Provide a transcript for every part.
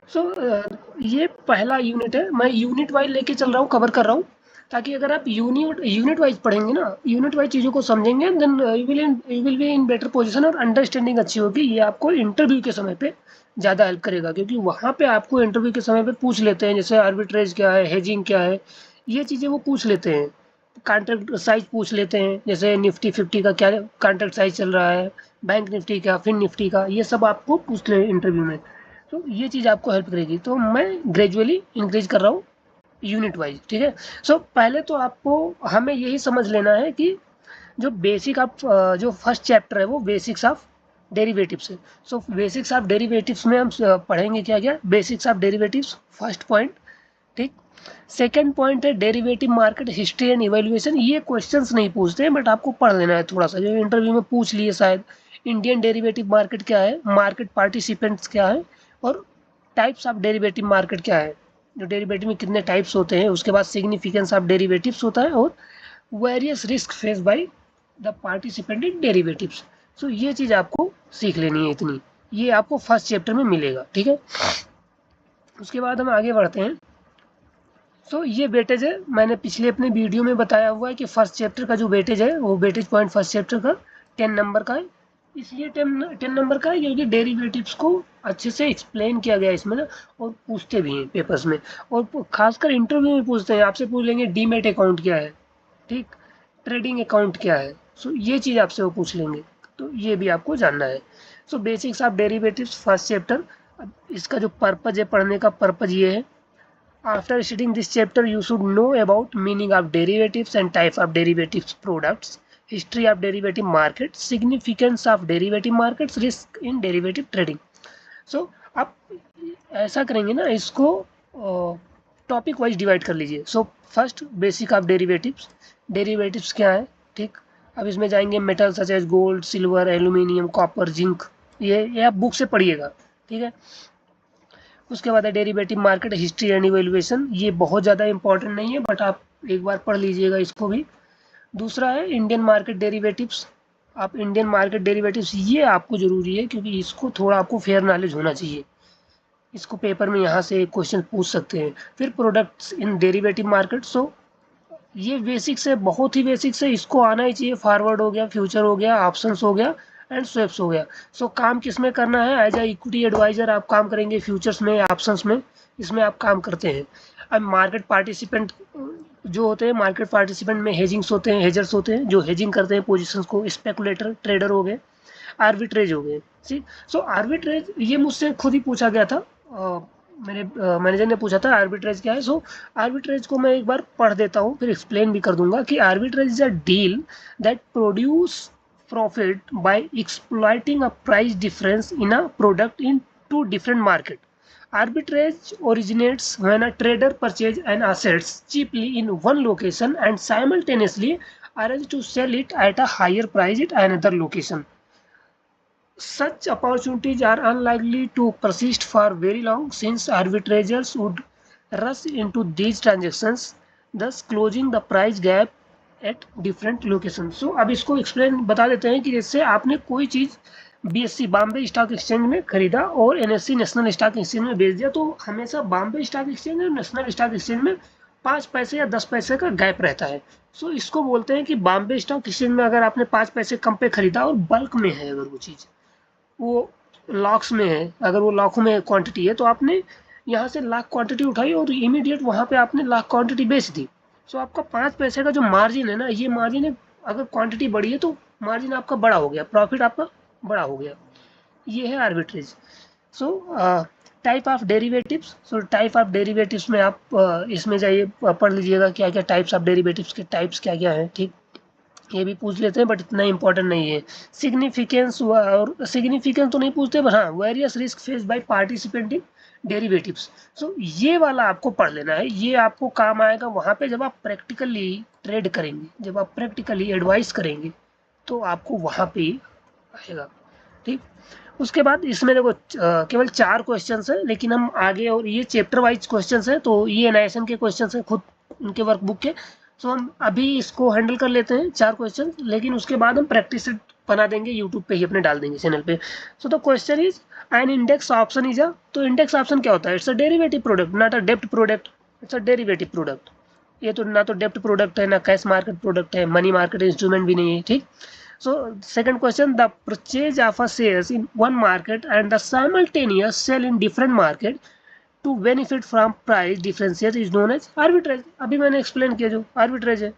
सो ये पहला यूनिट है, मैं यूनिट वाइज लेके चल रहा हूँ, कवर कर रहा हूँ, ताकि अगर आप यूनिट यूनिट वाइज पढ़ेंगे ना, यूनिट वाइज चीज़ों को समझेंगे, then you will be in better position और अंडरस्टैंडिंग अच्छी होगी। ये आपको इंटरव्यू के समय पे ज़्यादा हेल्प करेगा, क्योंकि वहाँ पे आपको इंटरव्यू के समय पे पूछ लेते हैं, जैसे आर्बिट्रेज क्या है, हेजिंग क्या है, ये चीज़ें वो पूछ लेते हैं। कॉन्ट्रैक्ट साइज पूछ लेते हैं, जैसे निफ्टी 50 का क्या कॉन्ट्रैक्ट साइज चल रहा है, बैंक निफ्टी का, फिन निफ्टी का, ये सब आपको पूछ ले इंटरव्यू में। तो ये चीज़ आपको हेल्प करेगी। तो मैं ग्रेजुअली इंक्रीज कर रहा हूँ यूनिट वाइज, ठीक है। सो पहले तो आपको हमें यही समझ लेना है कि जो बेसिक आप जो फर्स्ट चैप्टर है वो बेसिक्स ऑफ डेरिवेटिव्स है। सो बेसिक्स ऑफ डेरिवेटिव्स में हम पढ़ेंगे क्या क्या, basics of derivatives first point, ठीक। सेकेंड पॉइंट है derivative market history and evaluation. ये क्वेश्चंस नहीं पूछते हैं, बट आपको पढ़ लेना है थोड़ा सा, जो इंटरव्यू में पूछ लिए शायद। इंडियन डेरिवेटिव मार्केट क्या है, मार्केट पार्टिसिपेंट्स क्या है, और टाइप्स ऑफ डेरिवेटिव मार्केट क्या है, जो डेरिवेटिव में कितने टाइप्स होते हैं, उसके बाद सिग्निफिकेंस ऑफ डेरिवेटिव्स होता है, और various risk face by the participant in derivatives. So ये चीज़ आपको सीख लेनी है इतनी, ये आपको फर्स्ट चैप्टर में मिलेगा, ठीक है। उसके बाद हम आगे बढ़ते हैं। सो ये वेटेज है, मैंने पिछले अपने वीडियो में बताया हुआ है कि फर्स्ट चैप्टर का जो वेटेज है वो वेटेज पॉइंट फर्स्ट चैप्टर का 10 नंबर का है। इसलिए 10 नंबर का है क्योंकि डेरिवेटिव्स को अच्छे से एक्सप्लेन किया गया है इसमें ना, और पूछते भी हैं पेपर्स में, और खासकर इंटरव्यू में पूछते हैं, आपसे पूछ लेंगे डीमेट अकाउंट क्या है, ठीक, ट्रेडिंग अकाउंट क्या है। सो ये चीज़ आपसे वो पूछ लेंगे, तो ये भी आपको जानना है। सो basics of derivatives first chapter. अब इसका जो पर्पज है, पढ़ने का पर्पज ये है, after studying this chapter, you should know about meaning of derivatives and type of derivatives products, history of derivative market, significance of derivative markets, risk in derivative trading. So आप ऐसा करेंगे ना, इसको टॉपिक वाइज डिवाइड कर लीजिए। So first basic of derivatives, derivatives क्या है, ठीक। अब इसमें जाएंगे metal such as gold, silver, aluminium, copper, zinc, ये आप बुक से पढ़िएगा, ठीक है। उसके बाद है derivative market history and evaluation. ये बहुत ज़्यादा इंपॉर्टेंट नहीं है, बट आप एक बार पढ़ लीजिएगा इसको भी। दूसरा है इंडियन मार्केट डेरिवेटिव्स। आप इंडियन मार्केट डेरिवेटिव्स, ये आपको ज़रूरी है, क्योंकि इसको थोड़ा आपको फेयर नॉलेज होना चाहिए, इसको पेपर में यहाँ से क्वेश्चन पूछ सकते हैं। फिर प्रोडक्ट्स इन डेरिवेटिव मार्केट। सो ये बेसिक्स है, बहुत ही बेसिक्स है, इसको आना ही चाहिए। फॉरवर्ड हो गया, फ्यूचर हो गया, ऑप्शंस हो गया, एंड स्वेप्स हो गया। सो काम किस में करना है, एज अ इक्विटी एडवाइजर आप काम करेंगे फ्यूचर्स में, ऑप्शंस में, इसमें आप काम करते हैं। अब मार्केट पार्टिसिपेंट जो होते हैं, मार्केट पार्टिसिपेंट में हेजिंग्स होते हैं, हेजर्स होते हैं, जो हेजिंग करते हैं पोजीशंस को, स्पेकुलेटर ट्रेडर हो गए, आर्बिट्रेज हो गए, ठीक। सो आर्बिट्रेज ये मुझसे खुद ही पूछा गया था, मेरे मैनेजर ने पूछा था आर्बिट्रेज क्या है। सो आर्बिट्रेज को मैं एक बार पढ़ देता हूँ, फिर एक्सप्लेन भी कर दूंगा कि arbitrage is a deal that produce profit by exploiting a price difference in a product in two different market. Arbitrage originates when a trader purchases an assets cheaply in one location and simultaneously arranges to sell it at a higher price at another location. Such opportunities are unlikely to persist for very long, since arbitrageurs would rush into these transactions, thus closing the price gap at different locations. So अब इसको explain बता देते हैं कि जैसे आपने कोई चीज़ BSE Bombay stock exchange में खरीदा और NSE नेशनल स्टॉक एक्सचेंज में बेच दिया, तो हमेशा बॉम्बे स्टॉक एक्सचेंज और नेशनल स्टॉक एक्सचेंज में 5 पैसे या 10 पैसे का गैप रहता है। सो इसको बोलते हैं कि बॉम्बे स्टॉक एक्सचेंज में अगर आपने 5 पैसे कम पे खरीदा और बल्क में है अगर वो चीज़, वो लॉक्स में है, अगर वो लाखों में क्वांटिटी है, तो आपने यहाँ से लाख क्वांटिटी उठाई और इमीडिएट वहाँ पे आपने लाख क्वांटिटी बेच दी। सो आपका 5 पैसे का जो मार्जिन है ना, ये मार्जिन है, अगर क्वांटिटी बढ़ी है तो मार्जिन आपका बड़ा हो गया, प्रॉफिट आपका बड़ा हो गया। ये है arbitrage. So type of derivatives. So type of derivatives में आप इसमें जाइए, पढ़ लीजिएगा क्या क्या टाइप्स ऑफ डेरिवेटिव्स के टाइप्स क्या क्या हैं, ठीक। ये भी पूछ लेते हैं, बट इतना इंपॉर्टेंट नहीं है। सिग्निफिकेंस, और सिग्निफिकेंस तो नहीं पूछते, पर हाँ various risk face by participant in derivatives. So ये वाला आपको पढ़ लेना है, ये आपको काम आएगा वहाँ पे जब आप प्रैक्टिकली ट्रेड करेंगे, जब आप प्रैक्टिकली एडवाइस करेंगे, तो आपको वहाँ पे ही आएगा, ठीक। उसके बाद इसमें देखो केवल 4 क्वेश्चंस है, लेकिन हम आगे, और ये चैप्टर वाइज क्वेश्चंस है, तो ये एनआईएसएम के क्वेश्चंस है खुद उनके वर्कबुक के। सो हम अभी इसको हैंडल कर लेते हैं 4 क्वेश्चन, लेकिन उसके बाद हम प्रैक्टिस बना देंगे, यूट्यूब पे ही अपने डाल देंगे चैनल पे। So the question is an index option is a, तो इंडेक्स ऑप्शन क्या होता है? It's a derivative product, not a डेप्ट product, it's a derivative product. ये तो ना तो डेप्ट प्रोडक्ट है, ना कैश मार्केट प्रोडक्ट है, मनी मार्केट इंस्ट्रूमेंट भी नहीं है, ठीक। So second question, the purchase of a shares in one market and the simultaneous sell in different market to benefit from price differential is known as arbitrage। अभी मैंने explain किया जो arbitrage है।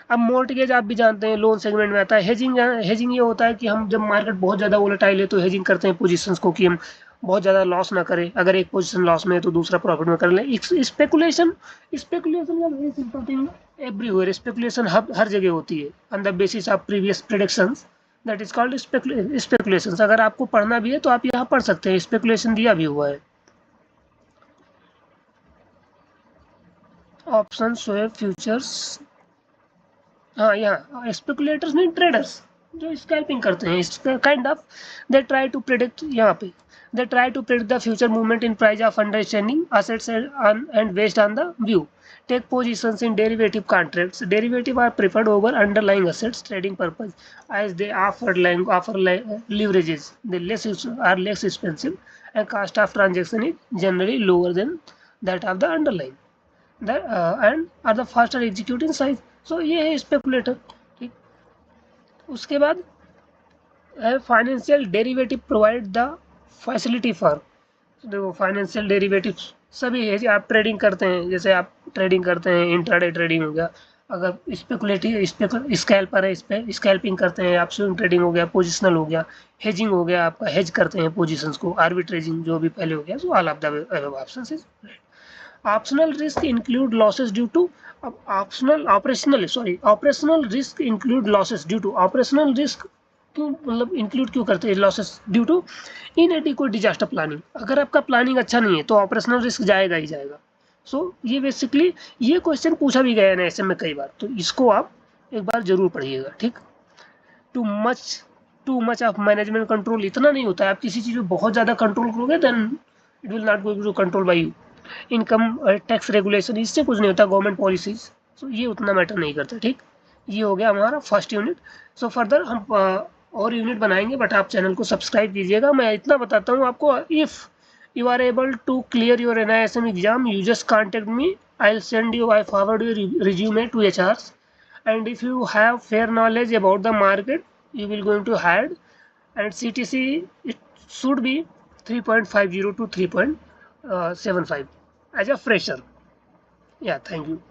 अब मॉर्टगेज आप भी जानते हैं लोन सेगमेंट में आता है। हेजिंग, हेजिंग ये होता है कि हम जब मार्केट बहुत ज़्यादा वोलेटाइल है तो हेजिंग करते हैं पोजीशंस को कि हम बहुत ज़्यादा लॉस ना करें, अगर एक पोजीशन लॉस में है तो दूसरा प्रॉफिट में कर लें। स्पेकुलेशन, स्पेकुलेशन या very simple thing everywhere, speculation हर जगह होती है on the basis of previous predictions, that is called speculation. अगर आपको पढ़ना भी है तो आप यहाँ पढ़ सकते हैं, स्पेकुलेशन दिया भी हुआ है। ऑप्शन स्वैप फ्यूचर्स, हाँ यहाँ स्पेकुलेटर्स नहीं, ट्रेडर्स जो स्कैल्पिंग करते हैं, kind of they try to predict, यहाँ पे they try to predict the future movement in price of understanding assets and based on the view take positions in derivative contracts. Derivative are preferred over underlying assets trading purpose as they offer leverages, they are less expensive and cost of transaction is generally lower than that of the underline and are the faster executing size. So ये है speculator, ठीक। उसके बाद financial derivative provide the facility for, देखो financial derivative सभी है, आप trading करते हैं, जैसे आप ट्रेडिंग करते हैं, इंट्राडे ट्रेडिंग हो गया, अगर स्पेकुलेटिव स्कैल्पर है, इस पर स्कैल्पिंग करते हैं आप, स्विंग ट्रेडिंग हो गया, पोजिशनल हो गया, हेजिंग हो गया, आपका हेज करते हैं पोजिशंस को, आर्बिट्रेजिंग जो भी पहले हो गया। So all of the above options is optional risk include losses due to, अब operational risk include losses due to, operational risk क्यों, मतलब इंक्लूड क्यों करते हैं losses? Due to inadequate disaster planning, अगर आपका प्लानिंग अच्छा नहीं है तो ऑपरेशनल रिस्क जाएगा ही जाएगा। सो ये बेसिकली ये क्वेश्चन पूछा भी गया है ना ऐसे में कई बार, तो इसको आप एक बार जरूर पढ़िएगा, ठीक। Too much of management control, इतना नहीं होता है, आप किसी चीज़ को बहुत ज़्यादा कंट्रोल करोगे then it will not going to control by you. Income tax regulation, इससे कुछ नहीं होता, गवर्नमेंट पॉलिसीज, सो ये उतना मैटर नहीं करता, ठीक। ये हो गया हमारा फर्स्ट यूनिट। सो फर्दर हम और यूनिट बनाएंगे, बट आप चैनल को सब्सक्राइब कीजिएगा। मैं इतना बताता हूँ आपको, if you are able to clear your NISM exam, you just contact me, I forward your resume to HRs, and if you have fair knowledge about the market, you will going to hired, and CTC it should be 3.50 to 3.75 as a fresher. Yeah, thank you.